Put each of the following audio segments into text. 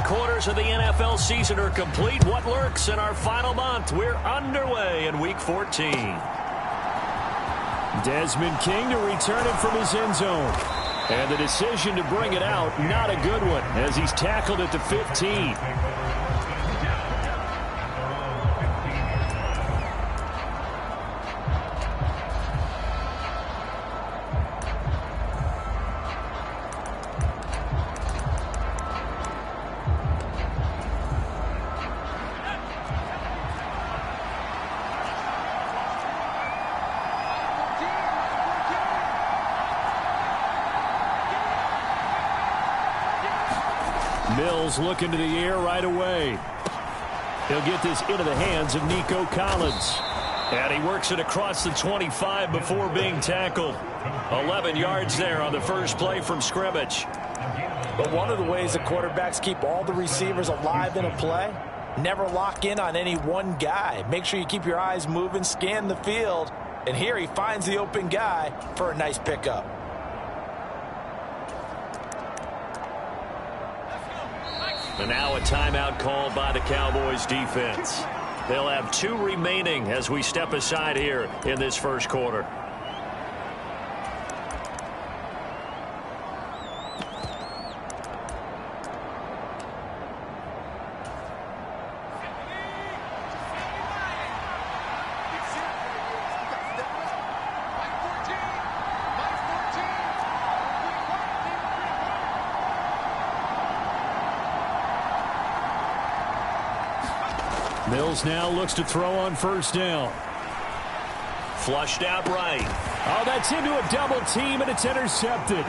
3/4 of the NFL season are complete. What lurks in our final month? We're underway in Week 14. Desmond King to return it from his end zone. And the decision to bring it out, not a good one, as he's tackled at the 15. Mills looking to the air right away. He'll get this into the hands of Nico Collins. And he works it across the 25 before being tackled. 11 yards there on the first play from scrimmage. But one of the ways that quarterbacks keep all the receivers alive in a play, never lock in on any one guy. Make sure you keep your eyes moving, scan the field. And here he finds the open guy for a nice pickup. And now a timeout called by the Cowboys defense. They'll have 2 remaining as we step aside here in this first quarter. Mills now looks to throw on first down. Flushed out right. Oh, that's into a double team, and it's intercepted.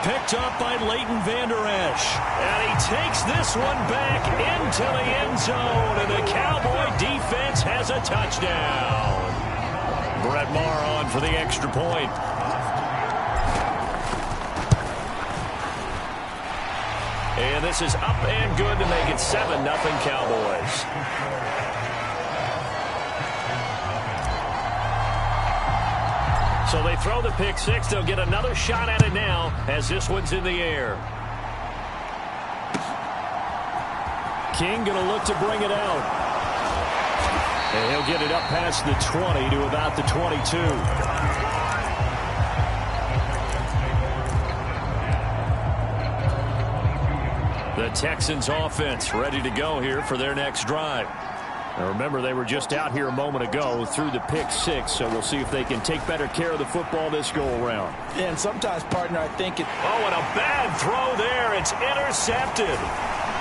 Picked up by Leighton Vander Esch. And he takes this one back into the end zone. And the Cowboy defense has a touchdown. Brett Maher on for the extra point. And this is up and good to make it 7-0 Cowboys. So they throw the pick six. They'll get another shot at it now as this one's in the air. King going to look to bring it out. And he'll get it up past the 20 to about the 22. The Texans offense ready to go here for their next drive. Now remember, they were just out here a moment ago through the pick six, so we'll see if they can take better care of the football this go-around. Yeah, and sometimes, partner, I think it... Oh, and a bad throw there. It's intercepted.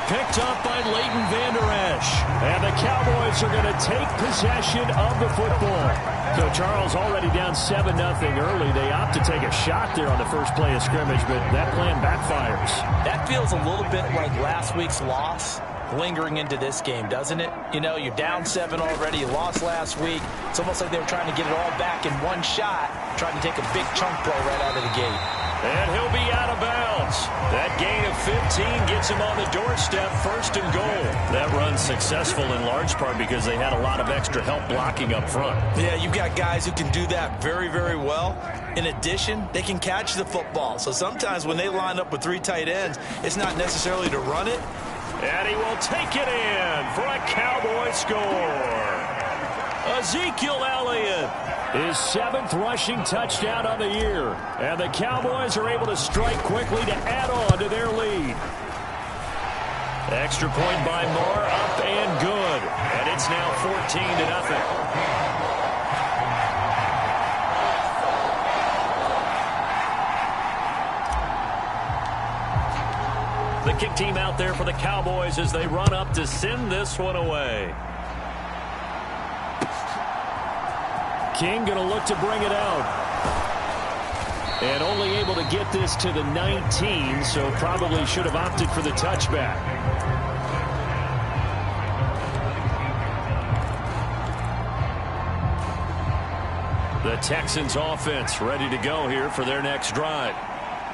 Picked up by Leighton Vander Esch. And the Cowboys are going to take possession of the football. So Charles already down 7-0 early. They opt to take a shot there on the first play of scrimmage, but that plan backfires. That feels a little bit like last week's loss lingering into this game, doesn't it? You know, you're down 7 already. You lost last week. It's almost like they were trying to get it all back in one shot, trying to take a big chunk play right out of the gate. And he'll be out of bounds. That gain of 15 gets him on the doorstep, 1st and goal. That run's successful in large part because they had a lot of extra help blocking up front. Yeah, you've got guys who can do that very, very well. In addition, they can catch the football. So sometimes when they line up with 3 tight ends, it's not necessarily to run it. And he will take it in for a Cowboy score. Ezekiel Elliott. His 7th rushing touchdown on the year. And the Cowboys are able to strike quickly to add on to their lead. Extra point by Moore, up and good. And it's now 14-0. The kick team out there for the Cowboys as they run up to send this one away. King going to look to bring it out. And only able to get this to the 19, so probably should have opted for the touchback. The Texans offense ready to go here for their next drive.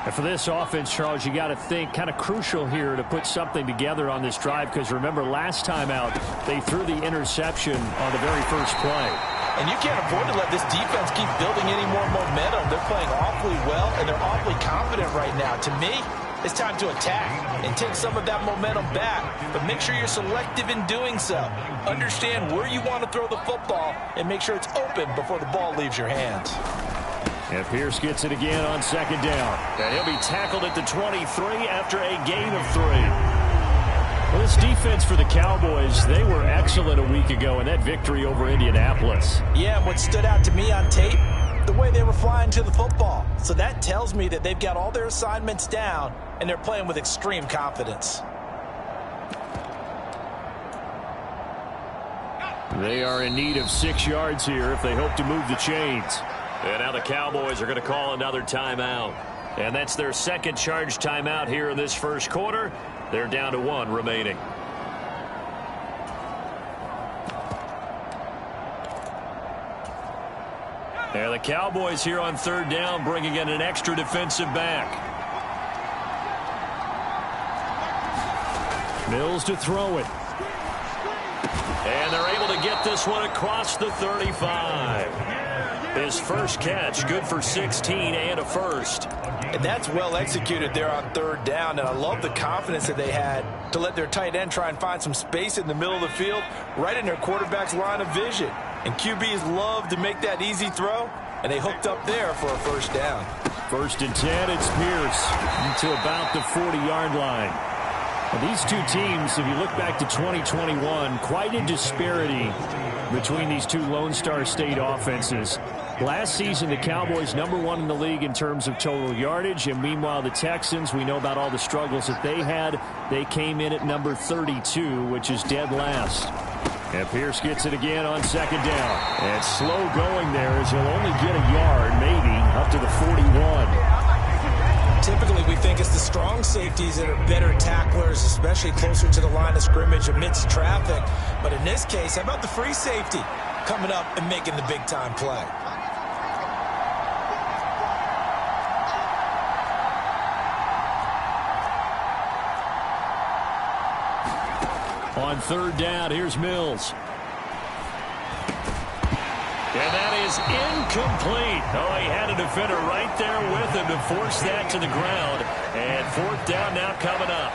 And for this offense, Charles, you got to think kind of crucial here to put something together on this drive, because remember last time out they threw the interception on the very first play. And you can't afford to let this defense keep building any more momentum. They're playing awfully well, and they're awfully confident right now. To me, it's time to attack. and take some of that momentum back. But make sure you're selective in doing so. Understand where you want to throw the football and make sure it's open before the ball leaves your hands. And Pierce gets it again on second down. And he'll be tackled at the 23 after a gain of 3. Well, this defense for the Cowboys, they were excellent a week ago in that victory over Indianapolis. Yeah, and what stood out to me on tape, the way they were flying to the football. So that tells me that they've got all their assignments down, and they're playing with extreme confidence. They are in need of 6 yards here if they hope to move the chains. And now the Cowboys are going to call another timeout. And that's their second charge timeout here in this first quarter. They're down to 1 remaining. And the Cowboys here on third down bringing in an extra defensive back. Mills to throw it. And they're able to get this one across the 35. His first catch, good for 16 and a first. And that's well executed there on third down. And I love the confidence that they had to let their tight end try and find some space in the middle of the field, right in their quarterback's line of vision. And QBs love to make that easy throw, and they hooked up there for a first down. 1st and 10, it's Pierce to about the 40-yard line. Well, these two teams, if you look back to 2021, quite a disparity between these two Lone Star State offenses. Last season, the Cowboys #1 in the league in terms of total yardage, and meanwhile, the Texans, we know about all the struggles that they had. They came in at number 32, which is dead last. And Pierce gets it again on second down. And slow going there as he'll only get a yard, maybe, up to the 41. Typically, we think it's the strong safeties that are better tacklers, especially closer to the line of scrimmage amidst traffic. But in this case, how about the free safety coming up and making the big-time play? On third down, here's Mills. And that is incomplete. Oh, he had a defender right there with him to force that to the ground. And 4th down now coming up.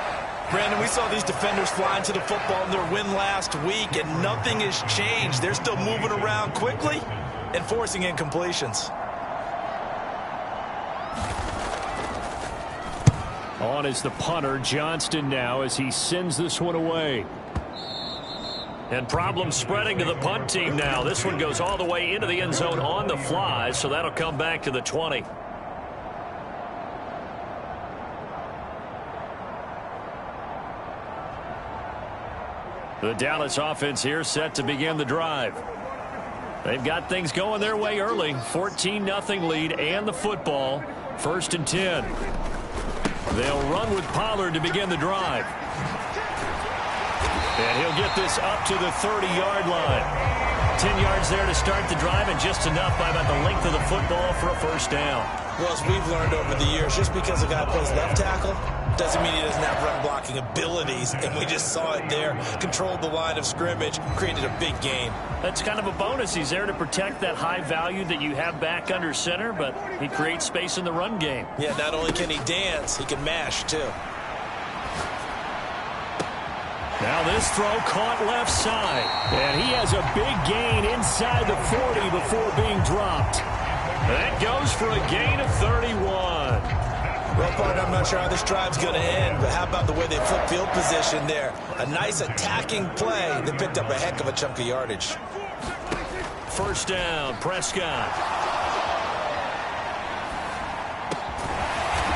Brandon, we saw these defenders flying to the football in their win last week, and nothing has changed. They're still moving around quickly and forcing incompletions. On is the punter, Johnston, now as he sends this one away. And problems spreading to the punt team now. This one goes all the way into the end zone on the fly, so that'll come back to the 20. The Dallas offense here set to begin the drive. They've got things going their way early. 14-0 lead and the football. 1st and 10. They'll run with Pollard to begin the drive. And he'll get this up to the 30-yard line. 10 yards there to start the drive, and just enough by about the length of the football for a first down. Well, as we've learned over the years, just because a guy plays left tackle doesn't mean he doesn't have run-blocking abilities, and we just saw it there. Controlled the line of scrimmage, created a big gain. That's kind of a bonus. He's there to protect that high value that you have back under center, but he creates space in the run game. Yeah, not only can he dance, he can mash, too. Now this throw caught left side. And he has a big gain inside the 40 before being dropped. That goes for a gain of 31. Well, partner, I'm not sure how this drive's going to end, but how about the way they flip field position there? A nice attacking play that picked up a heck of a chunk of yardage. First down, Prescott.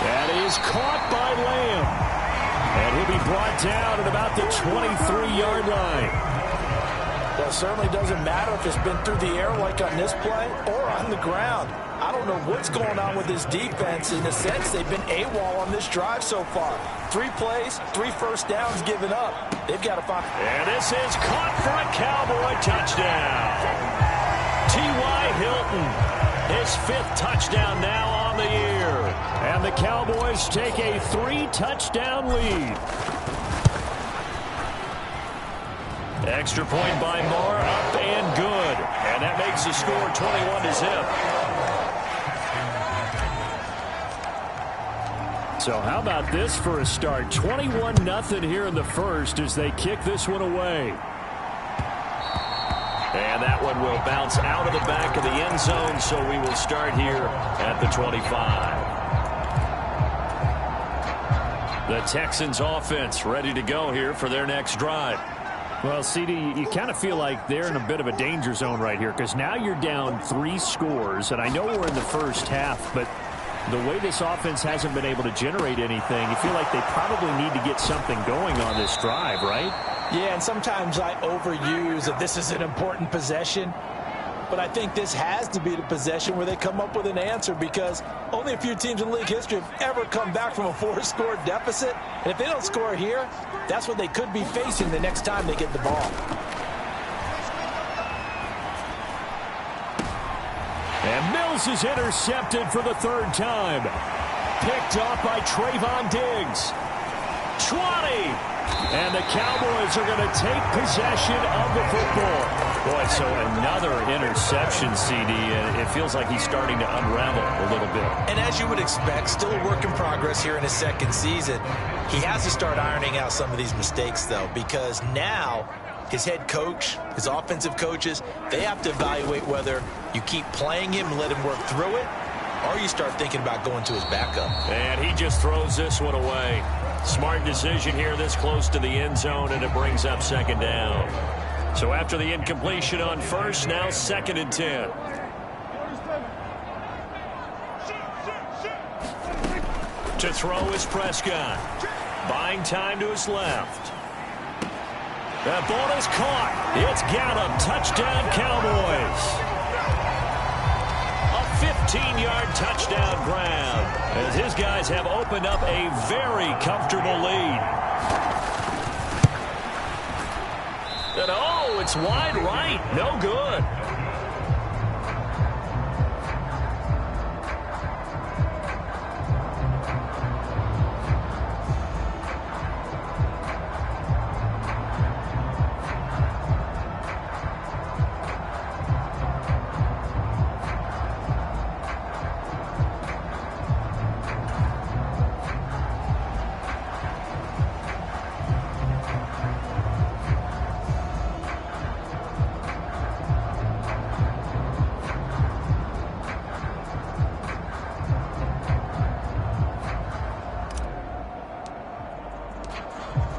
That is caught by Lamb. And he'll be brought down at about the 23-yard line. Well, it certainly doesn't matter if it's been through the air like on this play or on the ground. I don't know what's going on with this defense. In a sense, they've been AWOL on this drive so far. 3 plays, 3 first downs given up. They've got to find. And this is caught for a Cowboy touchdown. T.Y. Hilton, his 5th touchdown now on the year. And the Cowboys take a 3-touchdown lead. Extra point by Moore, up and good. And that makes the score 21-0. So how about this for a start? 21-0 here in the first as they kick this one away. And that one will bounce out of the back of the end zone, so we will start here at the 25. The Texans offense ready to go here for their next drive. Well, CD, you kind of feel like they're in a bit of a danger zone right here because now you're down 3 scores, and I know we're in the first half, but the way this offense hasn't been able to generate anything, you feel like they probably need to get something going on this drive, right? Yeah, and sometimes I overuse that this is an important possession. But I think this has to be the possession where they come up with an answer because only a few teams in league history have ever come back from a 4-score deficit. And if they don't score here, that's what they could be facing the next time they get the ball. And Mills is intercepted for the 3rd time. Picked off by Trayvon Diggs. 20. And the Cowboys are going to take possession of the football. Boy, so another interception, CD. It feels like he's starting to unravel a little bit. And as you would expect, still a work in progress here in his 2nd season. He has to start ironing out some of these mistakes, though, because now his head coach, his offensive coaches, they have to evaluate whether you keep playing him and let him work through it, or you start thinking about going to his backup. And he just throws this one away. Smart decision here this close to the end zone, and it brings up 2nd down. So after the incompletion on 1st, now 2nd and 10. To throw is Prescott. Buying time to his left. That ball is caught. It's Gallup. Touchdown, Cowboys. A 15-yard touchdown grab as his guys have opened up a very comfortable lead. And oh, it's wide right. No good.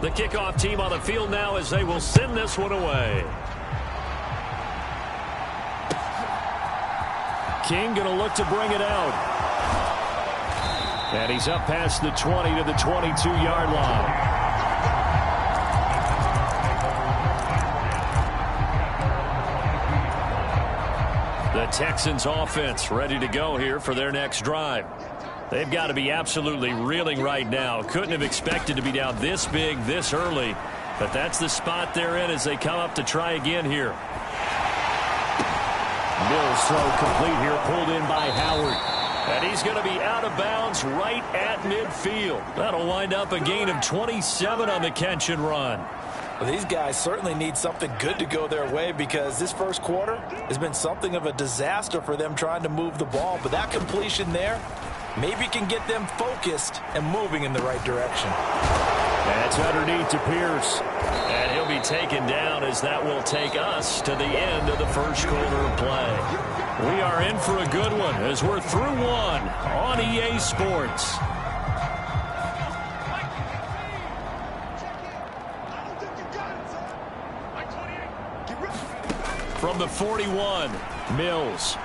The kickoff team on the field now as they will send this one away. King going to look to bring it out. And he's up past the 20 to the 22-yard line. The Texans offense ready to go here for their next drive. They've got to be absolutely reeling right now. Couldn't have expected to be down this big this early. But that's the spot they're in as they come up to try again here. Mills throw complete here, pulled in by Howard. And he's going to be out of bounds right at midfield. That'll wind up a gain of 27 on the catch and run. Well, these guys certainly need something good to go their way because this 1st quarter has been something of a disaster for them trying to move the ball. But that completion there maybe can get them focused and moving in the right direction. That's underneath to Pierce. And he'll be taken down as that will take us to the end of the 1st quarter of play. We are in for a good one as we're through one on EA Sports. From the 41, Mills.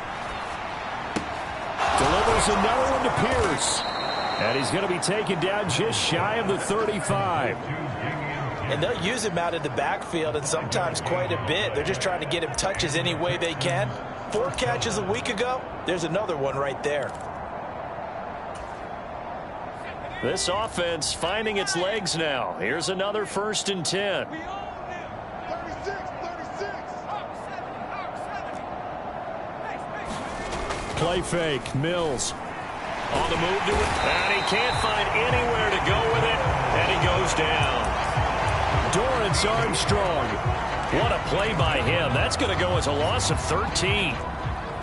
Delivers another one to Pierce. And he's going to be taken down just shy of the 35. And they'll use him out of the backfield and sometimes quite a bit. They're just trying to get him touches any way they can. 4 catches a week ago. There's another one right there. This offense finding its legs now. Here's another 1st and 10. Play fake. Mills on the move to it. And he can't find anywhere to go with it. And he goes down. Dorrance Armstrong. What a play by him. That's going to go as a loss of 13.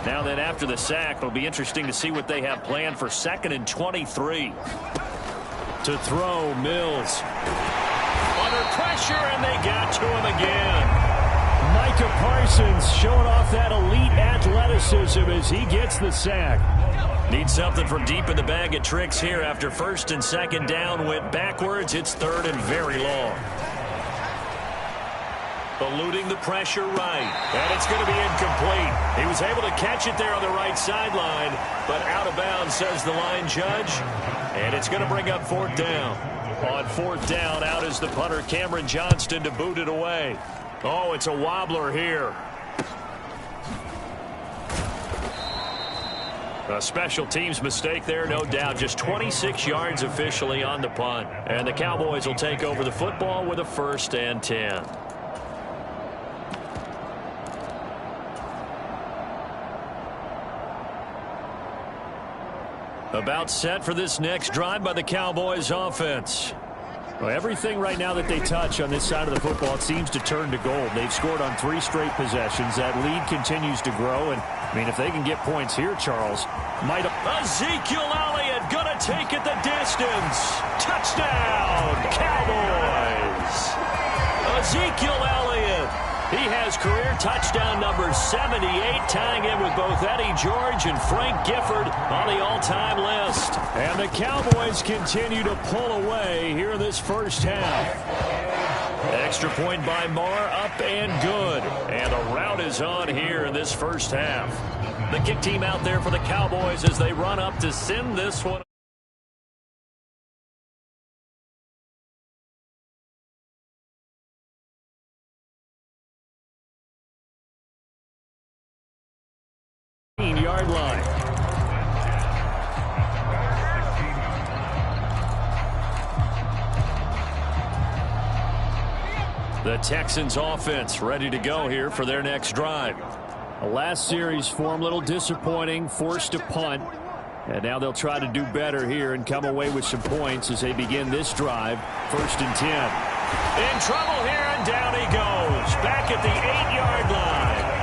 Now then, after the sack, it'll be interesting to see what they have planned for 2nd and 23. To throw, Mills. Under pressure, and they got to him again. Micah Parsons showing off that elite athleticism as he gets the sack. Need something from deep in the bag of tricks here after first and second down went backwards. It's third and very long. Eluding the pressure right. And it's going to be incomplete. He was able to catch it there on the right sideline, but out of bounds, says the line judge. And it's going to bring up fourth down. On fourth down, out is the punter, Cameron Johnston, to boot it away. Oh, it's a wobbler here. A special teams mistake there, no doubt. Just 26 yards officially on the punt. And the Cowboys will take over the football with a 1st and 10. About set for this next drive by the Cowboys offense. Well, everything right now that they touch on this side of the football, it seems to turn to gold. They've scored on 3 straight possessions. That lead continues to grow. And, I mean, if they can get points here, Charles, might... Ezekiel Elliott going to take it the distance. Touchdown, Cowboys. Ezekiel Elliott. He has career touchdown number 78, tying in with both Eddie George and Frank Gifford on the all-time list. And the Cowboys continue to pull away here in this first half. Extra point by Marr, up and good. And the route is on here in this first half. The kick team out there for the Cowboys as they run up to send this one. Yard line. The Texans offense ready to go here for their next drive. The last series for them, a little disappointing, forced to punt. And now they'll try to do better here and come away with some points as they begin this drive. 1st and 10. In trouble here, and down he goes. Back at the 8-yard line.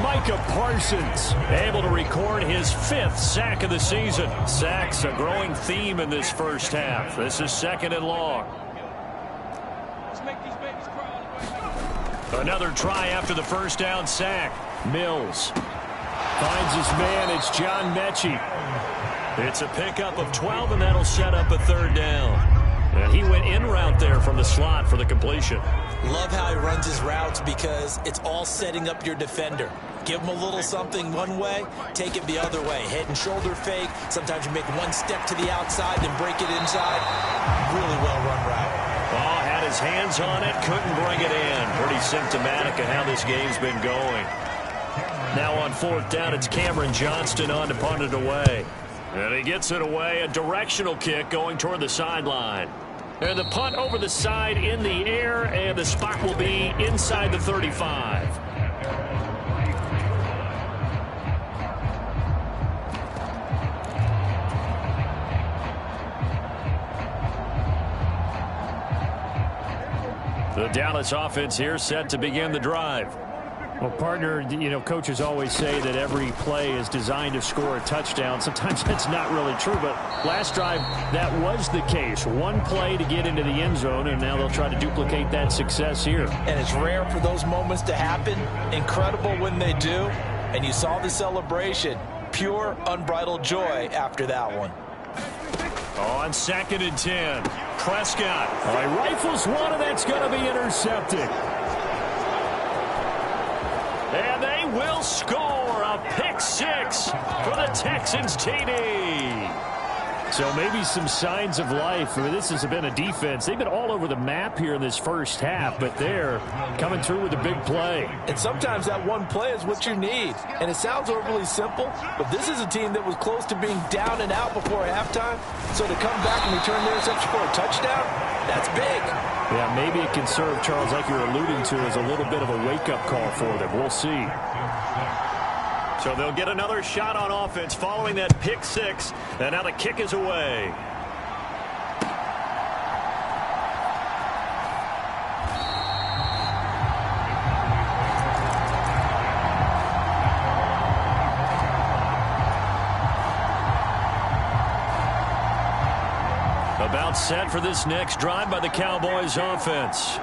Micah Parsons able to record his 5th sack of the season. Sacks a growing theme in this first half. This is 2nd and long. Another try after the first down sack. Mills finds his man. It's John Mechie. It's a pickup of 12, and that'll set up a 3rd down. And he went in route there from the slot for the completion. Love how he runs his routes because it's all setting up your defender. Give him a little something one way, take it the other way. Head and shoulder fake. Sometimes you make one step to the outside, then break it inside. Really well run route. Oh, had his hands on it, couldn't bring it in. Pretty symptomatic of how this game's been going. Now on 4th down, it's Cameron Johnston on to punt it away. And he gets it away, a directional kick going toward the sideline. And the punt over the side in the air, and the spot will be inside the 35. The Dallas offense here set to begin the drive. Well, partner, you know, coaches always say that every play is designed to score a touchdown. Sometimes that's not really true, but last drive, that was the case. One play to get into the end zone, and now they'll try to duplicate that success here. And it's rare for those moments to happen. Incredible when they do. And you saw the celebration. Pure, unbridled joy after that one. On 2nd and 10, Prescott. Oh, he rifles one, and that's going to be intercepted. And they will score a pick-6 for the Texans TD. So maybe some signs of life. I mean, this has been a defense. They've been all over the map here in this first half, but they're coming through with a big play. And sometimes that one play is what you need. And it sounds overly simple, but this is a team that was close to being down and out before halftime. So to come back and return the interception for a touchdown, that's big. Yeah, maybe it can serve, Charles, like you're alluding to, as a little bit of a wake-up call for them. We'll see. So they'll get another shot on offense following that pick-6, and now the kick is away. About timeout set for this next drive by the Cowboys offense.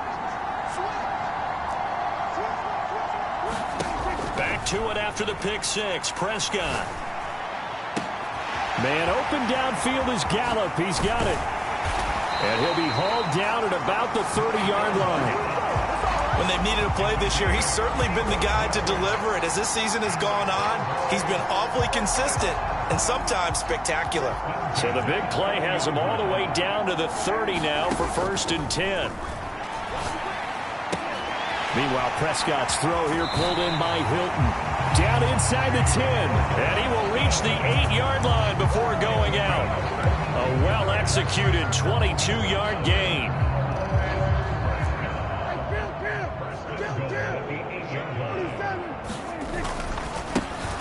Back to it after the pick six. Prescott. Man open downfield is Gallup. He's got it. And he'll be hauled down at about the 30-yard line. When they've needed a play this year, he's certainly been the guy to deliver it. As this season has gone on, he's been awfully consistent and sometimes spectacular. So the big play has him all the way down to the 30 now for 1st and 10. Meanwhile, Prescott's throw here pulled in by Hilton. Down inside the 10. And he will reach the 8-yard line before going out. A well-executed 22-yard gain.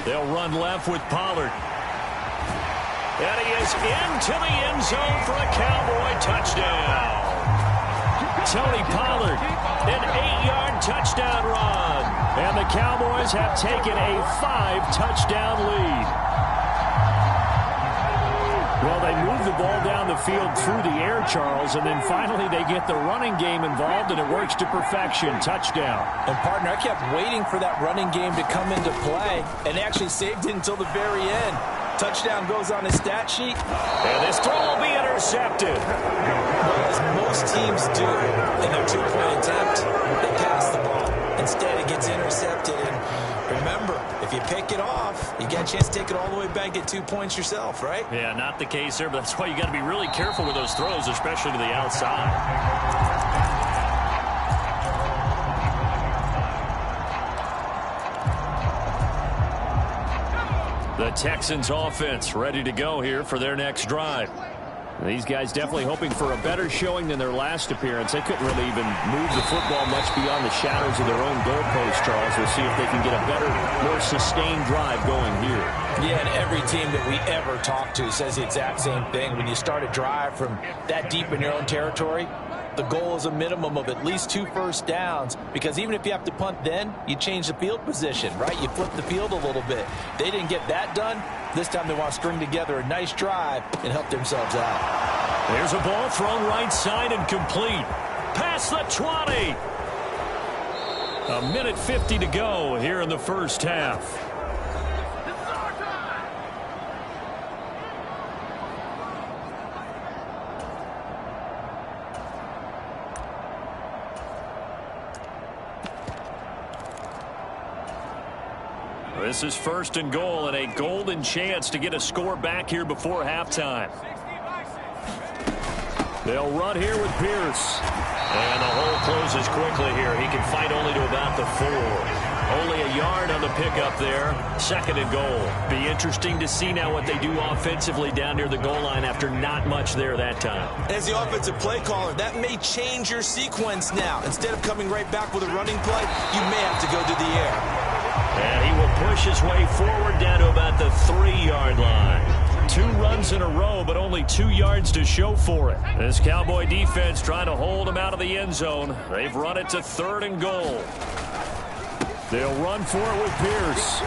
They'll run left with Pollard. And he is into the end zone for a Cowboy touchdown. Tony Pollard, an 8-yard touchdown run. And the Cowboys have taken a 5-touchdown lead. Well, they move the ball down the field through the air, Charles, and then finally they get the running game involved, and it works to perfection. Touchdown. And, partner, I kept waiting for that running game to come into play, and actually saved it until the very end. Touchdown goes on his stat sheet. And this throw will be intercepted. Well, as most teams do in their two-point attempt, they pass the ball. Instead, it gets intercepted. And remember, if you pick it off, you got a chance to take it all the way back, get 2 points yourself, right? Yeah, not the case there, but that's why you got to be really careful with those throws, especially to the outside. The Texans offense ready to go here for their next drive. These guys definitely hoping for a better showing than their last appearance. They couldn't really even move the football much beyond the shadows of their own goalpost, Charles. We'll see if they can get a better, more sustained drive going here. Yeah, and every team that we ever talk to says the exact same thing. When you start a drive from that deep in your own territory, the goal is a minimum of at least 2 first downs, because even if you have to punt then, you change the field position, right? You flip the field a little bit. They didn't get that done. This time they want to string together a nice drive and help themselves out. There's a ball thrown right side and complete. Past the 20. A minute 50 to go here in the first half. This is 1st and goal and a golden chance to get a score back here before halftime. They'll run here with Pierce. And the hole closes quickly here. He can fight only to about the 4. Only a yard on the pickup there. 2nd and goal. Be interesting to see now what they do offensively down near the goal line after not much there that time. As the offensive play caller, that may change your sequence now. Instead of coming right back with a running play, you may have to go to the air. And he will push his way forward down to about the 3-yard line. 2 runs in a row, but only 2 yards to show for it. This Cowboy defense trying to hold him out of the end zone. They've run it to 3rd and goal. They'll run for it with Pierce.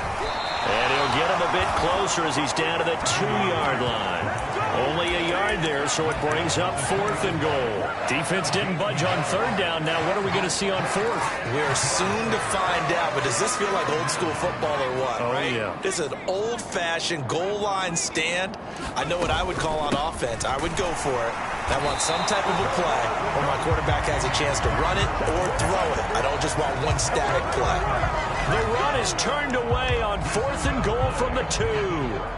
And he'll get him a bit closer as he's down to the 2-yard line. Only a yard there, so it brings up 4th and goal. Defense didn't budge on 3rd down. Now what are we going to see on 4th? We're soon to find out, but does this feel like old school football or what, right? Yeah. This is an old-fashioned goal line stand. I know what I would call on offense. I would go for it. I want some type of a play where my quarterback has a chance to run it or throw it. I don't just want one static play. The run is turned away on 4th and goal from the 2.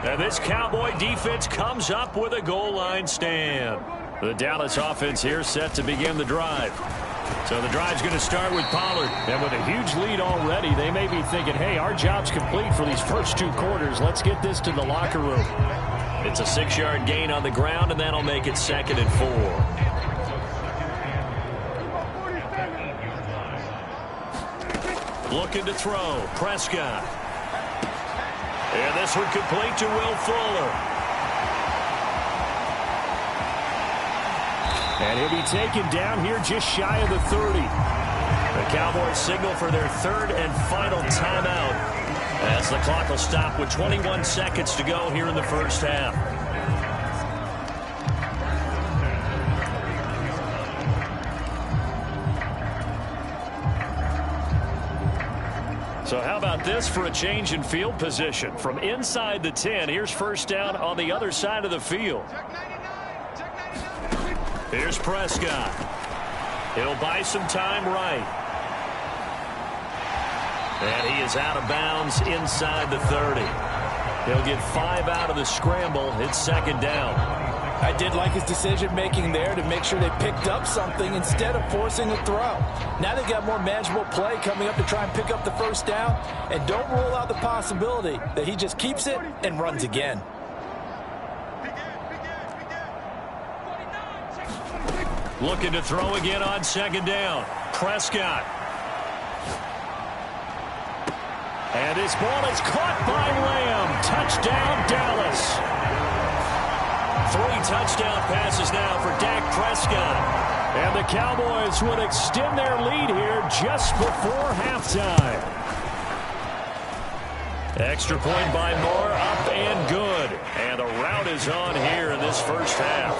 And this Cowboy defense comes up with a goal line stand. The Dallas offense here set to begin the drive. So the drive's going to start with Pollard. And with a huge lead already, they may be thinking, hey, our job's complete for these first 2 quarters. Let's get this to the locker room. It's a 6-yard gain on the ground, and that'll make it 2nd and 4. Looking to throw. Prescott. And this one complete to Will Fuller. And he'll be taken down here just shy of the 30. The Cowboys signal for their 3rd and final timeout as the clock will stop with 21 seconds to go here in the first half. So how about this for a change in field position? From inside the 10, here's first down on the other side of the field. Here's Prescott. He'll buy some time right. And he is out of bounds inside the 30. He'll get 5 out of the scramble. It's second down. I did like his decision-making there to make sure they picked up something instead of forcing a throw. Now they've got more manageable play coming up to try and pick up the first down. And don't rule out the possibility that he just keeps it and runs again. Looking to throw again on second down. Prescott. And this ball is caught by Lamb. Touchdown, Dallas. 3 touchdown passes now for Dak Prescott. And the Cowboys would extend their lead here just before halftime. Extra point by Moore, up and good. And the rout is on here in this first half.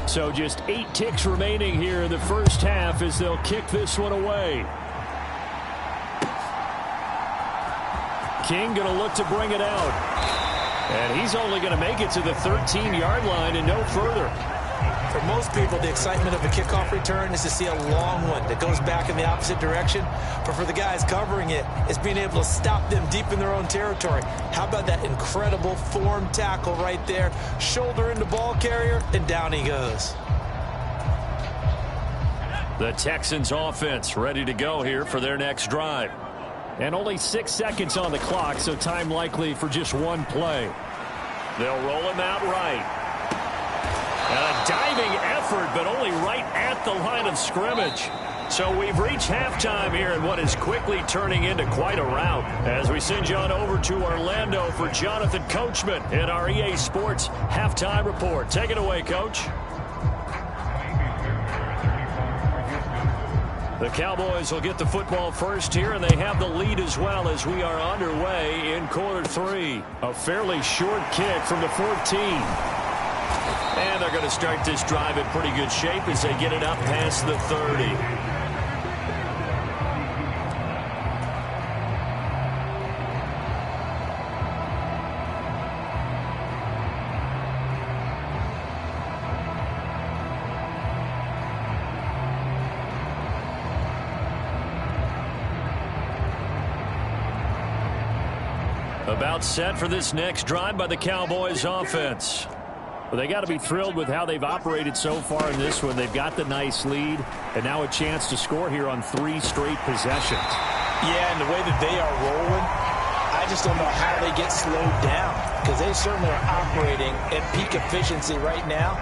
So just 8 ticks remaining here in the first half as they'll kick this one away. King going to look to bring it out. And he's only going to make it to the 13-yard line and no further. For most people, the excitement of a kickoff return is to see a long one that goes back in the opposite direction. But for the guys covering it, it's being able to stop them deep in their own territory. How about that incredible form tackle right there? Shoulder into ball carrier, and down he goes. The Texans offense ready to go here for their next drive. And only 6 seconds on the clock, so time likely for just one play. They'll roll him out right. And a diving effort, but only right at the line of scrimmage. So we've reached halftime here in what is quickly turning into quite a rout. As we send you on over to Orlando for Jonathan Coachman in our EA Sports Halftime Report. Take it away, Coach. The Cowboys will get the football first here, and they have the lead as well as we are underway in quarter 3. A fairly short kick from the 14. And they're going to start this drive in pretty good shape as they get it up past the 30. About set for this next drive by the Cowboys offense. Well, they got to be thrilled with how they've operated so far in this one. They've got the nice lead, and now a chance to score here on 3 straight possessions. Yeah, and the way that they are rolling, I just don't know how they get slowed down, because they certainly are operating at peak efficiency right now.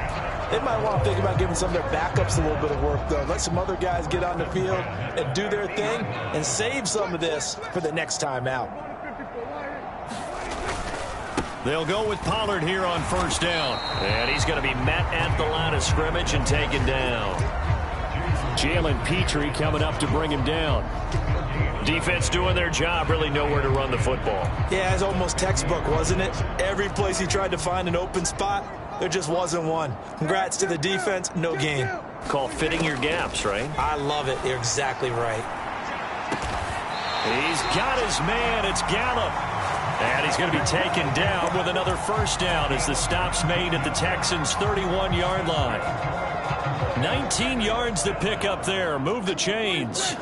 They might want to think about giving some of their backups a little bit of work, though. Let some other guys get on the field and do their thing and save some of this for the next time out. They'll go with Pollard here on first down. And he's going to be met at the line of scrimmage and taken down. Jalen Petrie coming up to bring him down. Defense doing their job, really nowhere to run the football. Yeah, it's almost textbook, wasn't it? Every place he tried to find an open spot, there just wasn't one. Congrats to the defense, no gain. Called fitting your gaps, right? I love it. You're exactly right. He's got his man. It's Gallup. And he's going to be taken down with another first down as the stop's made at the Texans' 31-yard line. 19 yards to pick up there. Move the chains.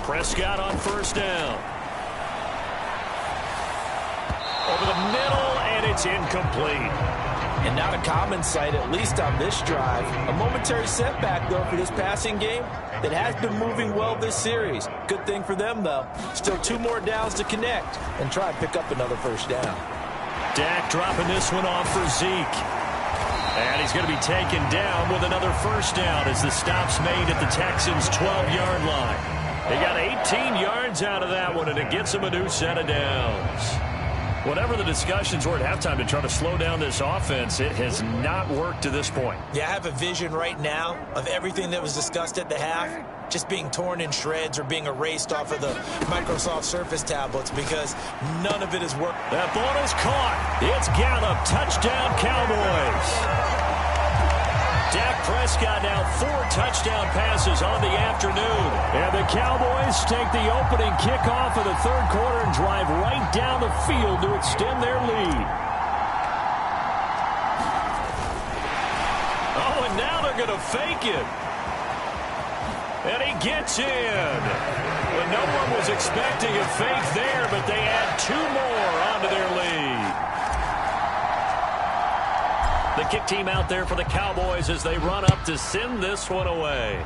Prescott on first down. Over the middle, and it's incomplete. And not a common sight, at least on this drive. A momentary setback, though, for this passing game that has been moving well this series. Good thing for them, though. Still 2 more downs to connect and try and pick up another first down. Dak dropping this one off for Zeke. And he's going to be taken down with another first down as the stop's made at the Texans' 12-yard line. They got 18 yards out of that one, and it gets them a new set of downs. Whatever the discussions were at halftime to try to slow down this offense, it has not worked to this point. Yeah, I have a vision right now of everything that was discussed at the half just being torn in shreds or being erased off of the Microsoft Surface tablets because none of it has worked. That ball is caught. It's Gallup. Touchdown, Cowboys. Dak Prescott now 4 touchdown passes on the afternoon. And the Cowboys take the opening kickoff of the third quarter and drive right down the field to extend their lead. Oh, and now they're going to fake it. And he gets in. Well, no one was expecting a fake there, but they add 2 more onto their lead. The kick team out there for the Cowboys as they run up to send this one away.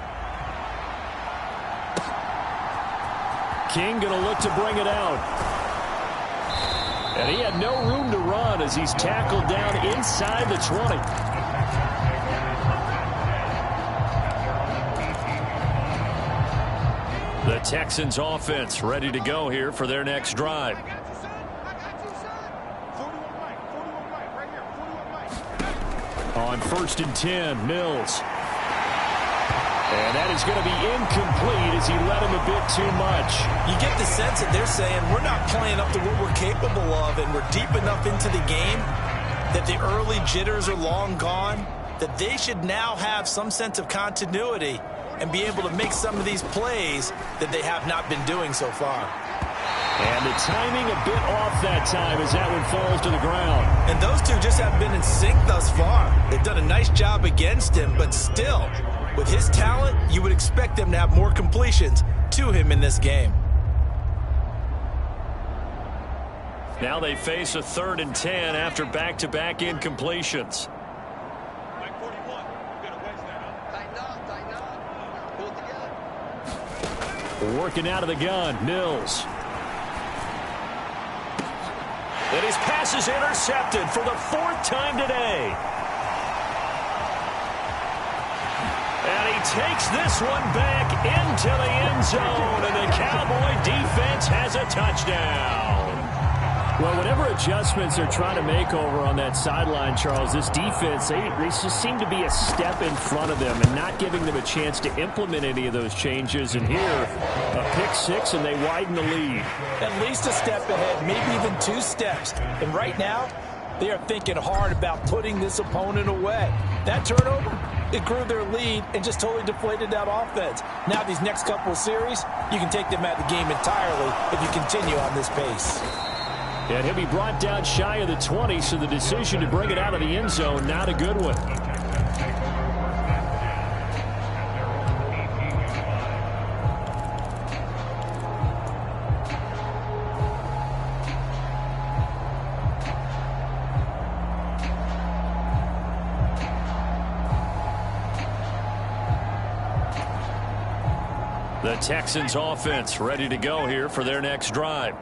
King going to look to bring it out. And he had no room to run as he's tackled down inside the 20. The Texans offense ready to go here for their next drive. On 1st and 10, Mills. And that is going to be incomplete as he led him a bit too much. You get the sense that they're saying we're not playing up to what we're capable of, and we're deep enough into the game that the early jitters are long gone, that they should now have some sense of continuity and be able to make some of these plays that they have not been doing so far. And the timing a bit off that time as that one falls to the ground. And those two just haven't been in sync thus far. They've done a nice job against him, but still, with his talent, you would expect them to have more completions to him in this game. Now they face a 3rd and 10 after back-to-back incompletions. Working out of the gun, Mills. And his pass is intercepted for the 4th time today. And he takes this one back into the end zone, and the Cowboy defense has a touchdown. Well, whatever adjustments they're trying to make over on that sideline, Charles, this defense, they just seem to be a step in front of them and not giving them a chance to implement any of those changes. And here, a pick 6, and they widen the lead. At least a step ahead, maybe even 2 steps. And right now, they are thinking hard about putting this opponent away. That turnover, it grew their lead and just totally deflated that offense. Now these next couple of series, you can take them out of the game entirely if you continue on this pace. And he'll be brought down shy of the 20, so the decision to bring it out of the end zone, not a good one. The Texans offense ready to go here for their next drive.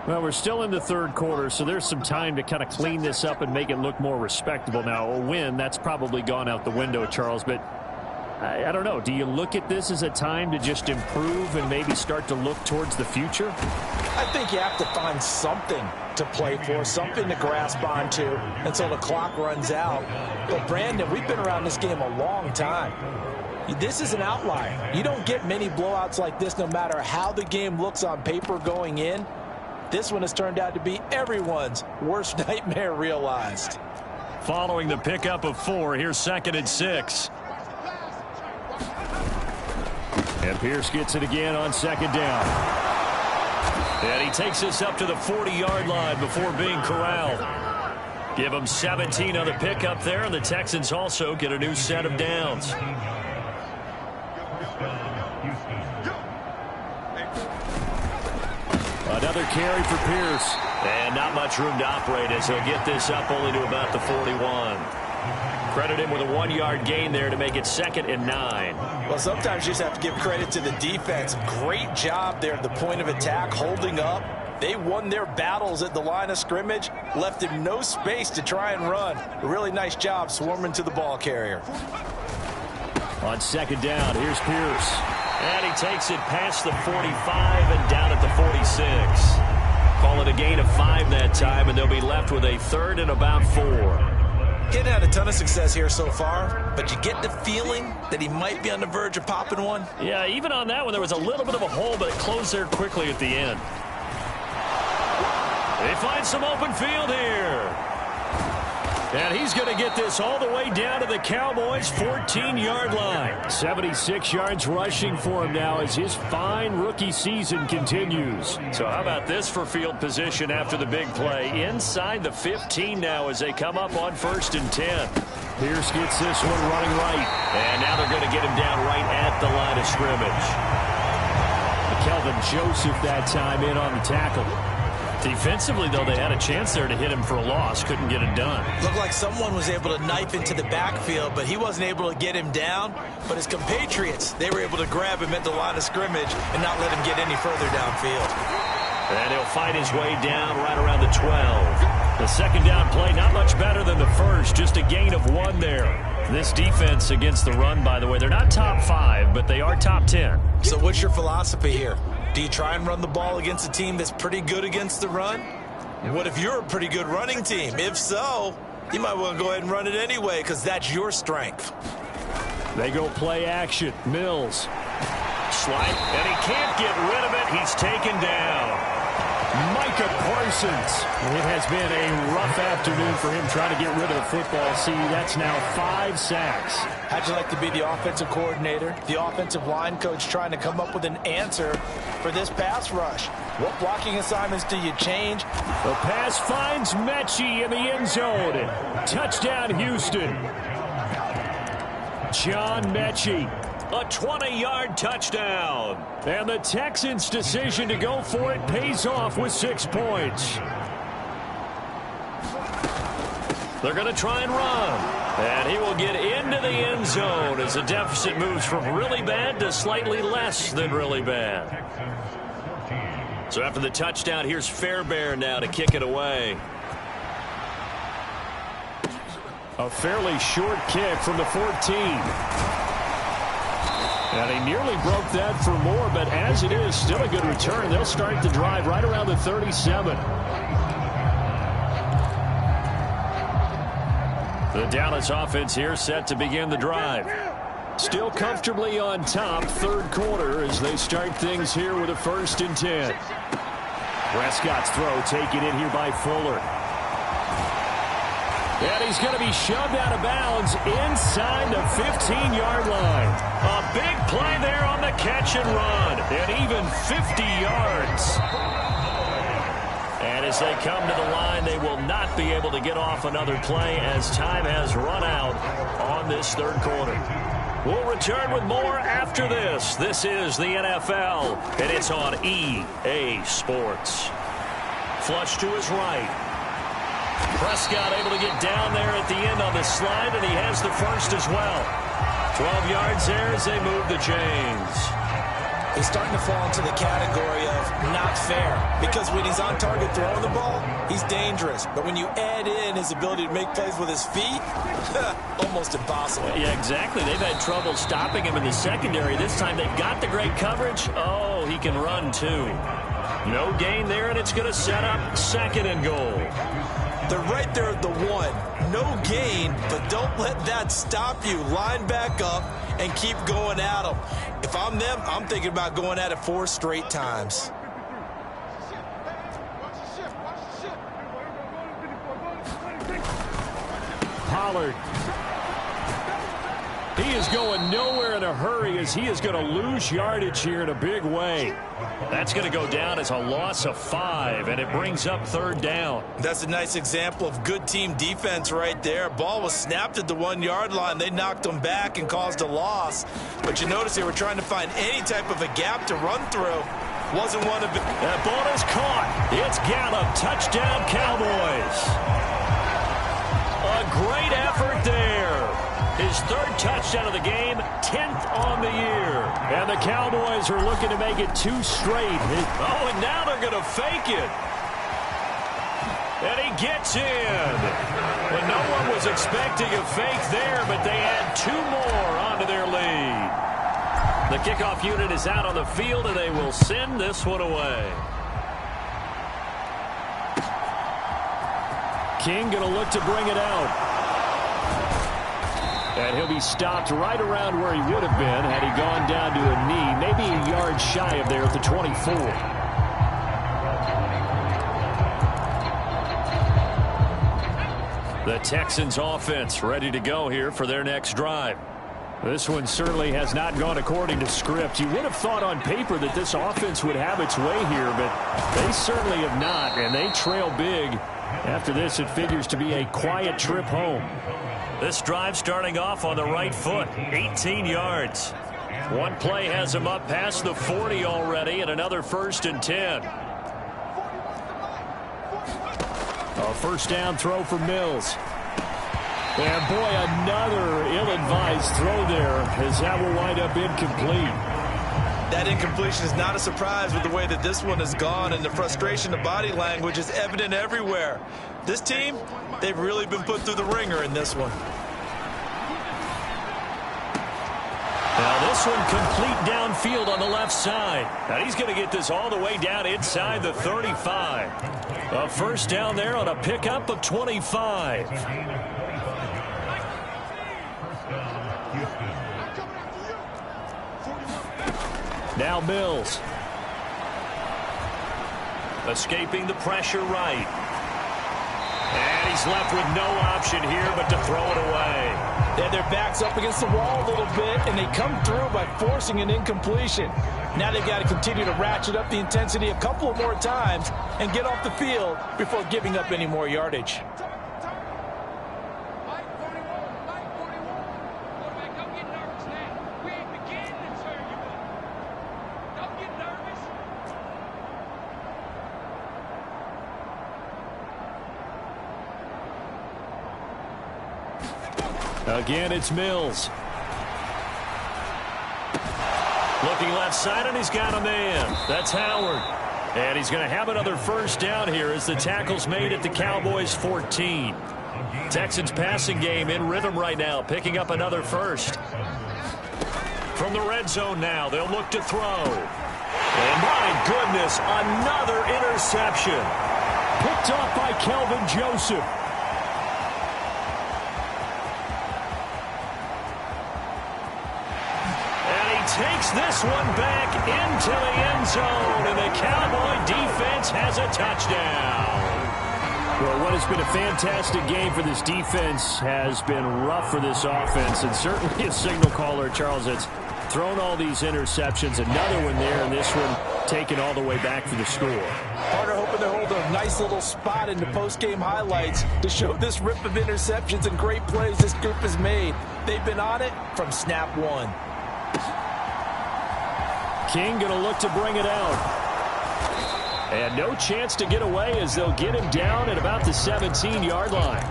Well, we're still in the third quarter, so there's some time to kind of clean this up and make it look more respectable. Now, a win, that's probably gone out the window, Charles, but I don't know. Do you look at this as a time to just improve and maybe start to look towards the future? I think you have to find something to play for, something to grasp onto until the clock runs out. But, Brandon, we've been around this game a long time. This is an outlier. You don't get many blowouts like this no matter how the game looks on paper going in. This one has turned out to be everyone's worst nightmare realized. Following the pickup of 4, here's 2nd and 6. And Pierce gets it again on 2nd down. And he takes us up to the 40-yard line before being corralled. Give him 17 on the pickup there, and the Texans also get a new set of downs. Another carry for Pierce. And not much room to operate as he'll get this up only to about the 41. Credit him with a 1-yard gain there to make it 2nd and 9. Well, sometimes you just have to give credit to the defense. Great job there at the point of attack, holding up. They won their battles at the line of scrimmage, left him no space to try and run. A really nice job swarming to the ball carrier. On 2nd down, here's Pierce. And he takes it past the 45 and down at the 46. Call it a gain of 5 that time, and they'll be left with a 3rd and about 4. He'd had a ton of success here so far, but you get the feeling that he might be on the verge of popping one. Yeah, even on that one, there was a little bit of a hole, but it closed there quickly at the end. They find some open field here. And he's going to get this all the way down to the Cowboys' 14-yard line. 76 yards rushing for him now as his fine rookie season continues. So how about this for field position after the big play? Inside the 15 now as they come up on 1st and 10. Pierce gets this one running right. And now they're going to get him down right at the line of scrimmage. Kelvin Joseph that time in on the tackle. Defensively, though, they had a chance there to hit him for a loss. Couldn't get it done. Looked like someone was able to knife into the backfield, but he wasn't able to get him down. But his compatriots, they were able to grab him at the line of scrimmage and not let him get any further downfield. And he'll fight his way down right around the 12. The second down play, not much better than the first. Just a gain of 1 there. This defense against the run, by the way, they're not top 5, but they are top 10. So what's your philosophy here? Do you try and run the ball against a team that's pretty good against the run? What if you're a pretty good running team? If so, you might want to go ahead and run it anyway because that's your strength. They go play action. Mills. Slight, and he can't get rid of it. He's taken down. Micah Parsons. It has been a rough afternoon for him trying to get rid of the football. See, that's now 5 sacks. How'd you like to be the offensive coordinator, the offensive line coach trying to come up with an answer for this pass rush? What blocking assignments do you change? The pass finds Mechie in the end zone. Touchdown, Houston. John Mechie. A 20-yard touchdown. And the Texans' decision to go for it pays off with 6 points. They're going to try and run. And he will get into the end zone as the deficit moves from really bad to slightly less than really bad. So after the touchdown, here's Fairbairn now to kick it away. A fairly short kick from the 14. And he nearly broke that for more, but as it is, still a good return. They'll start the drive right around the 37. The Dallas offense here set to begin the drive. Still comfortably on top, 3rd quarter, as they start things here with a 1st and 10. Prescott's throw taken in here by Fuller. And he's going to be shoved out of bounds inside the 15-yard line. A big play there on the catch and run. And even 50 yards. And as they come to the line, they will not be able to get off another play as time has run out on this 3rd quarter. We'll return with more after this. This is the NFL, and it's on EA Sports. Flush to his right. Prescott able to get down there at the end on the slide, and he has the first as well. 12 yards there as they move the chains. He's starting to fall into the category of not fair because when he's on target throwing the ball, he's dangerous. But when you add in his ability to make plays with his feet, almost impossible. Yeah, exactly. They've had trouble stopping him in the secondary. This time they've got the great coverage. Oh, he can run too. No gain there, and it's going to set up 2nd and goal. They're right there at the 1. No gain, but don't let that stop you. Line back up and keep going at them. If I'm them, I'm thinking about going at it 4 straight times. Pollard. He is going nowhere in a hurry as he is going to lose yardage here in a big way. That's going to go down as a loss of 5, and it brings up 3rd down. That's a nice example of good team defense right there. Ball was snapped at the 1-yard line. They knocked them back and caused a loss. But you notice they were trying to find any type of a gap to run through. Wasn't one of it. That ball is caught. It's Gallup. Touchdown, Cowboys. A great effort there. His 3rd touchdown of the game, 10th on the year. And the Cowboys are looking to make it 2 straight. Oh, and now they're going to fake it. And he gets in. But no one was expecting a fake there, but they add 2 more onto their lead. The kickoff unit is out on the field, and they will send this one away. King going to look to bring it out. And he'll be stopped right around where he would have been had he gone down to a knee, maybe a yard shy of there at the 24. The Texans offense ready to go here for their next drive. This one certainly has not gone according to script. You would have thought on paper that this offense would have its way here, but they certainly have not, and they trail big. After this, it figures to be a quiet trip home. This drive starting off on the right foot, 18 yards. One play has him up past the 40 already, and another 1st and 10. A first down throw for Mills. And boy, another ill-advised throw there, as that will wind up incomplete. That incompletion is not a surprise with the way that this one has gone, and the frustration, the body language is evident everywhere. This team, they've really been put through the ringer in this one. Now this one complete downfield on the left side. Now he's going to get this all the way down inside the 35. A first down there on a pickup of 25. Now Mills. Escaping the pressure right. And he's left with no option here but to throw it away. They have their backs up against the wall a little bit, and they come through by forcing an incompletion. Now they've got to continue to ratchet up the intensity a couple of more times and get off the field before giving up any more yardage. Again, it's Mills. Looking left side, and he's got a man. That's Howard. And he's going to have another first down here as the tackle's made at the Cowboys 14. Texans passing game in rhythm right now, picking up another first. From the red zone now, they'll look to throw. And my goodness, another interception. Picked off by Kelvin Joseph. Takes this one back into the end zone, and the Cowboy defense has a touchdown. Well, what has been a fantastic game for this defense has been rough for this offense, and certainly a signal caller, Charles, that's thrown all these interceptions. Another one there, and this one taken all the way back for the score. Carter hoping to hold a nice little spot in the post-game highlights to show this rip of interceptions and great plays this group has made. They've been on it from snap one. King going to look to bring it out. And no chance to get away as they'll get him down at about the 17-yard line.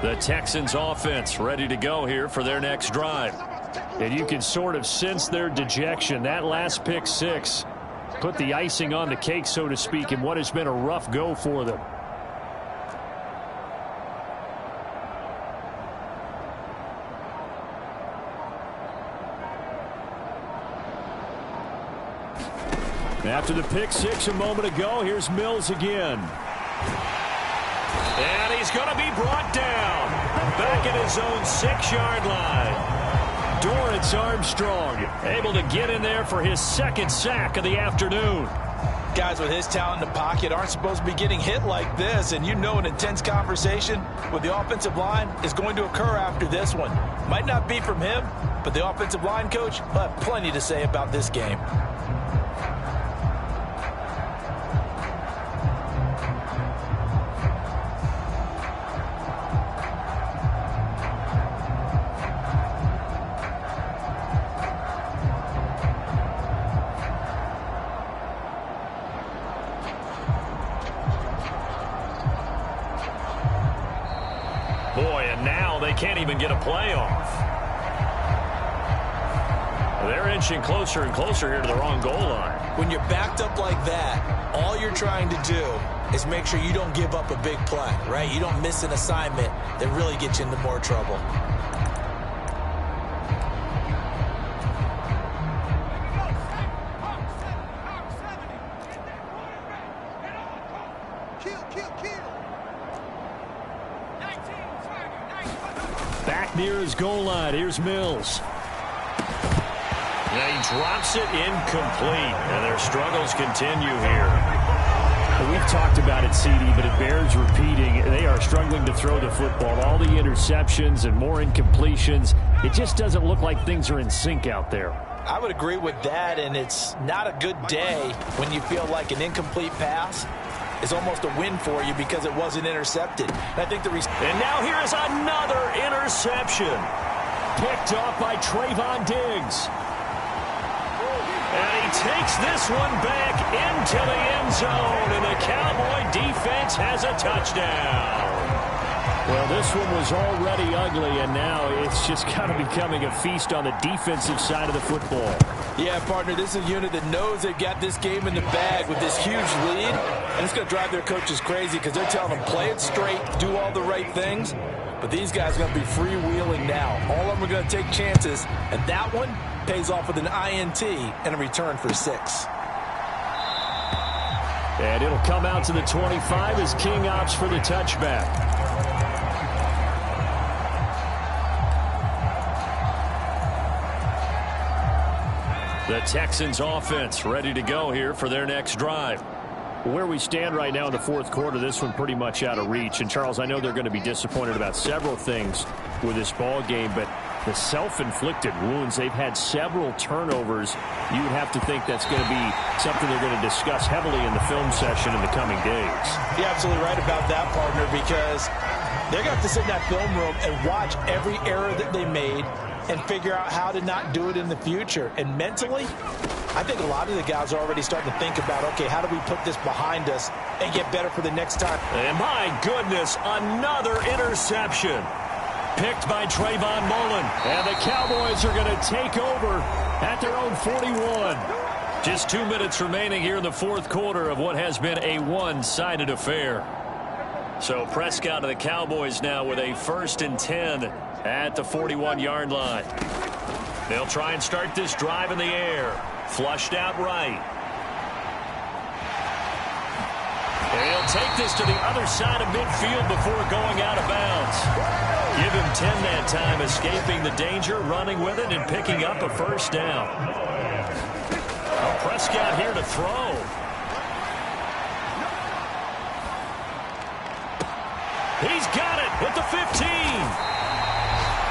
The Texans offense ready to go here for their next drive. And you can sort of sense their dejection. That last pick six put the icing on the cake, so to speak, in what has been a rough go for them. After the pick six a moment ago, here's Mills again. And he's going to be brought down back at his own 6-yard line. Dorrance Armstrong able to get in there for his second sack of the afternoon. Guys with his talent in the pocket aren't supposed to be getting hit like this, and you know an intense conversation with the offensive line is going to occur after this one. Might not be from him, but the offensive line coach will have plenty to say about this game. Can't even get a play off. They're inching closer and closer here to the wrong goal line. When you're backed up like that, all you're trying to do is make sure you don't give up a big play, right? You don't miss an assignment that really gets you into more trouble. near his goal line. Here's Mills. And he drops it incomplete. And their struggles continue here. We've talked about it, CD, but it bears repeating. They are struggling to throw the football. All the interceptions and more incompletions. It just doesn't look like things are in sync out there. I would agree with that, and it's not a good day when you feel like an incomplete pass is almost a win for you because it wasn't intercepted. And I think and now here is another interception. Picked off by Trayvon Diggs. And he takes this one back into the end zone, and the Cowboy defense has a touchdown. Well, this one was already ugly, and now it's just kind of becoming a feast on the defensive side of the football. Yeah, partner, this is a unit that knows they've got this game in the bag with this huge lead, and it's going to drive their coaches crazy because they're telling them, play it straight, do all the right things. But these guys are going to be freewheeling now. All of them are going to take chances, and that one pays off with an INT and a return for 6. And it'll come out to the 25 as King opts for the touchback. The Texans offense ready to go here for their next drive. Where we stand right now in the fourth quarter, this one pretty much out of reach. And, Charles, I know they're going to be disappointed about several things with this ball game, but the self-inflicted wounds, they've had several turnovers. You would have to think that's going to be something they're going to discuss heavily in the film session in the coming days. You're absolutely right about that, partner, because they're going to have to sit in that film room and watch every error that they made and figure out how to not do it in the future. And mentally, I think a lot of the guys are already starting to think about, okay, how do we put this behind us and get better for the next time? And my goodness, another interception. Picked by Trayvon Mullen. And the Cowboys are going to take over at their own 41. Just 2 minutes remaining here in the fourth quarter of what has been a one-sided affair. So Prescott of the Cowboys now with a 1st and 10 at the 41-yard line. They'll try and start this drive in the air. Flushed out right. And he'll take this to the other side of midfield before going out of bounds. Give him 10 that time, escaping the danger, running with it, and picking up a 1st down. Well, Prescott here to throw. He's got it at the 15.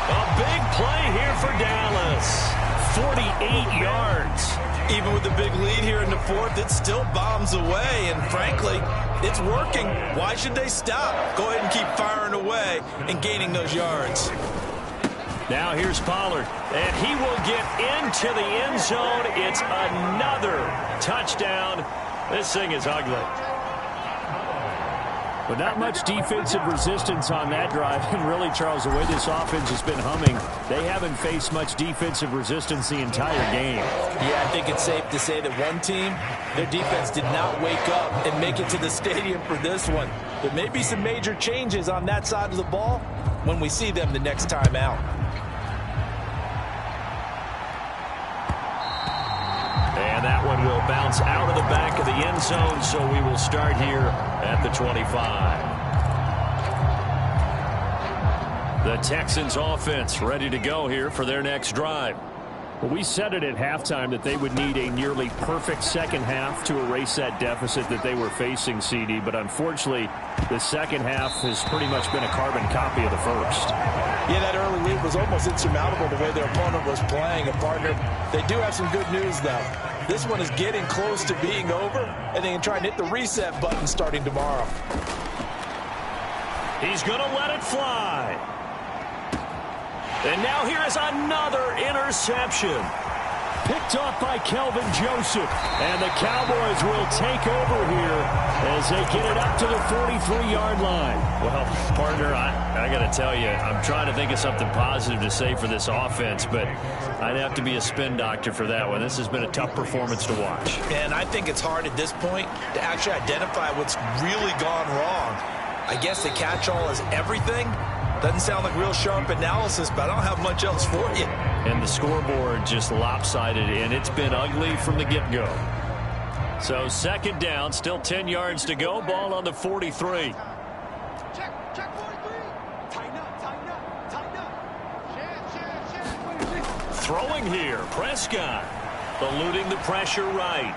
A big play here for Dallas. 48 yards. Even with the big lead here in the fourth, it still bombs away, and frankly, it's working. Why should they stop? Go ahead and keep firing away and gaining those yards. Now here's Pollard, and he will get into the end zone. It's another touchdown. This thing is ugly. But not much defensive resistance on that drive. And really, Charles, the way this offense has been humming, they haven't faced much defensive resistance the entire game. Yeah, I think it's safe to say that one team, their defense did not wake up and make it to the stadium for this one. There may be some major changes on that side of the ball when we see them the next time out. And that one will bounce out of the back of the end zone, so we will start here at the 25. The Texans offense ready to go here for their next drive. Well, we said it at halftime that they would need a nearly perfect second half to erase that deficit that they were facing, CD. But unfortunately, the second half has pretty much been a carbon copy of the first. Yeah, that early lead was almost insurmountable the way their opponent was playing. And, partner, they do have some good news, though. This one is getting close to being over, and they can try and hit the reset button starting tomorrow. He's going to let it fly. And now here is another interception. Picked off by Kelvin Joseph. And the Cowboys will take over here as they get it up to the 43-yard line. Well, partner, I got to tell you, I'm trying to think of something positive to say for this offense, but I'd have to be a spin doctor for that one. This has been a tough performance to watch. And I think it's hard at this point to actually identify what's really gone wrong. I guess the catch-all is everything. Doesn't sound like real sharp analysis, but I don't have much else for you. And the scoreboard just lopsided, and it's been ugly from the get-go. So 2nd down, still 10 yards to go. Ball on the 43. Check 43. Tighten up. Throwing here, Prescott. Eluding the pressure right.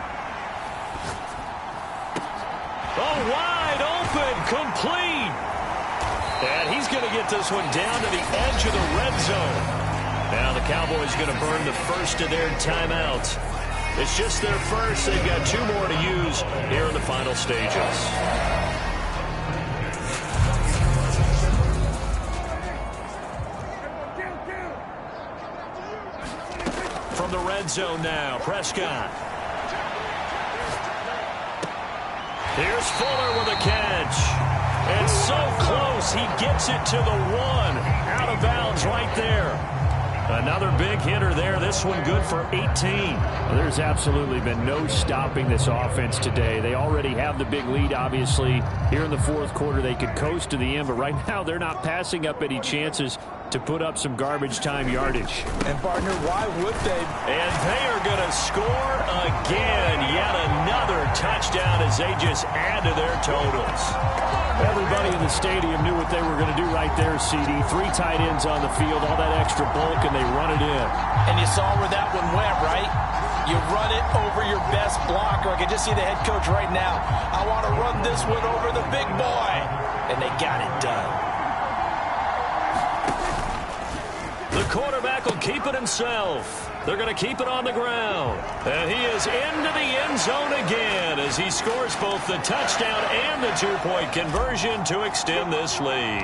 Oh, wide open, complete. And he's going to get this one down to the edge of the red zone. Now the Cowboys going to burn the first of their timeouts. It's just their first. They've got 2 more to use here in the final stages. From the red zone now, Prescott. Here's Fuller with a catch. And so close, he gets it to the 1. Out of bounds right there. Another big hitter there. This one good for 18. Well, there's absolutely been no stopping this offense today. They already have the big lead, obviously. Here in the fourth quarter, they could coast to the end, but right now they're not passing up any chances to put up some garbage time yardage. And, partner, why would they? And they are going to score again. Yet another touchdown as they just add to their totals. Everybody in the stadium knew what they were going to do right there, CD. 3 tight ends on the field, all that extra bulk, and they run it in. And you saw where that one went, right? You run it over your best blocker. I can just see the head coach right now. I want to run this one over the big boy. And they got it done. The quarterback will keep it himself. They're going to keep it on the ground. And he is into the end zone again as he scores both the touchdown and the 2-point conversion to extend this lead.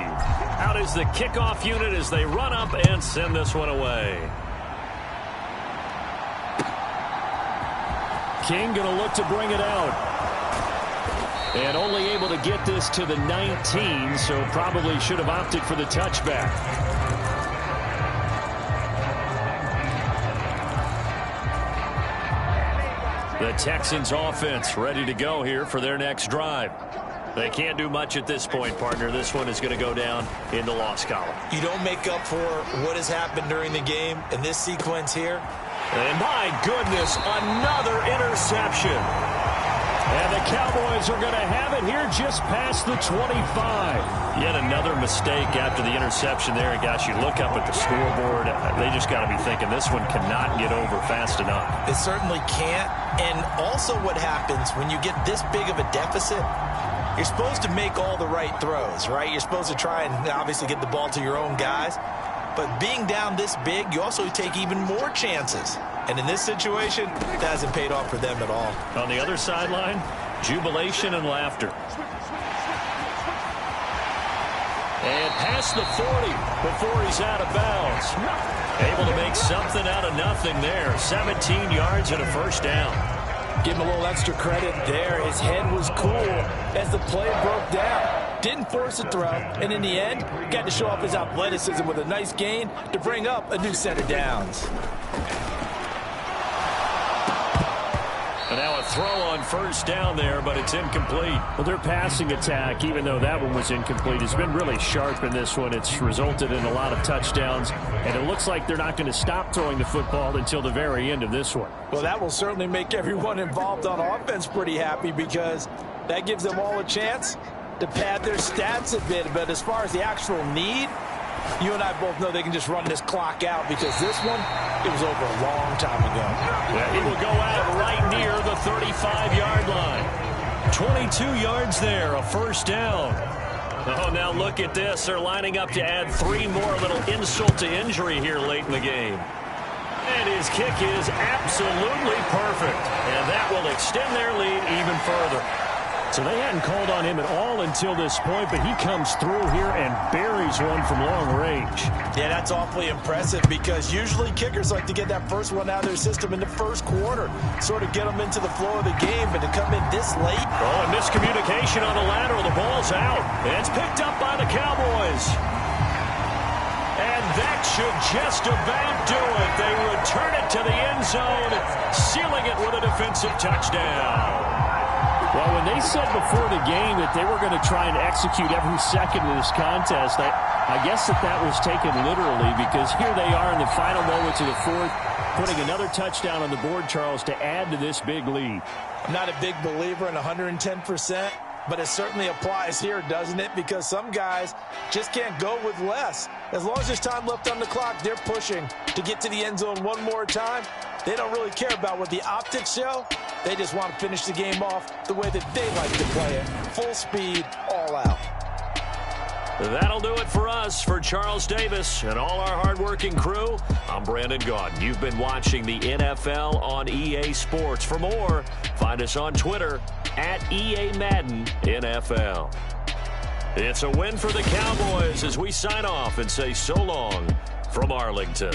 Out is the kickoff unit as they run up and send this one away. King going to look to bring it out. And only able to get this to the 19, so probably should have opted for the touchback. The Texans offense ready to go here for their next drive. They can't do much at this point, partner. This one is going to go down in the loss column. You don't make up for what has happened during the game in this sequence here. And my goodness, another interception. And the Cowboys are going to have it here just past the 25. Yet another mistake after the interception there. And gosh, you look up at the scoreboard, they just got to be thinking this one cannot get over fast enough. It certainly can't. And also what happens when you get this big of a deficit, you're supposed to make all the right throws, right? You're supposed to try and obviously get the ball to your own guys. But being down this big, you also take even more chances. And in this situation, that hasn't paid off for them at all. On the other sideline, jubilation and laughter. And past the 40 before he's out of bounds. Able to make something out of nothing there. 17 yards and a first down. Give him a little extra credit there. His head was cool as the play broke down. Didn't force a throw, and in the end, got to show off his athleticism with a nice gain to bring up a new set of downs. And now a throw on first down there, but it's incomplete. Well, their passing attack, even though that one was incomplete, has been really sharp in this one. It's resulted in a lot of touchdowns, and it looks like they're not going to stop throwing the football until the very end of this one. Well, that will certainly make everyone involved on offense pretty happy because that gives them all a chance to pad their stats a bit. But as far as the actual need, you and I both know they can just run this clock out because this one, it was over a long time ago. Yeah, he will go out right near the 35-yard line. 22 yards there, a first down. Oh, now look at this. They're lining up to add 3 more, a little insult to injury here late in the game. And his kick is absolutely perfect. And that will extend their lead even further. So they hadn't called on him at all until this point, but he comes through here and buries one from long range. Yeah, that's awfully impressive because usually kickers like to get that first one out of their system in the first quarter, sort of get them into the flow of the game, but to come in this late. Oh, and miscommunication on the lateral. The ball's out. And it's picked up by the Cowboys. And that should just about do it. They return it to the end zone, sealing it with a defensive touchdown. Well, when they said before the game that they were going to try and execute every second of this contest, I guess that was taken literally because here they are in the final moments of the fourth, putting another touchdown on the board, Charles, to add to this big lead. I'm not a big believer in 110%, but it certainly applies here, doesn't it? Because some guys just can't go with less. As long as there's time left on the clock, they're pushing to get to the end zone one more time. They don't really care about what the optics show. They just want to finish the game off the way that they like to play it. Full speed, all out. That'll do it for us. For Charles Davis and all our hardworking crew, I'm Brandon Gaudin. You've been watching the NFL on EA Sports. For more, find us on Twitter at EA Madden NFL. It's a win for the Cowboys as we sign off and say so long from Arlington.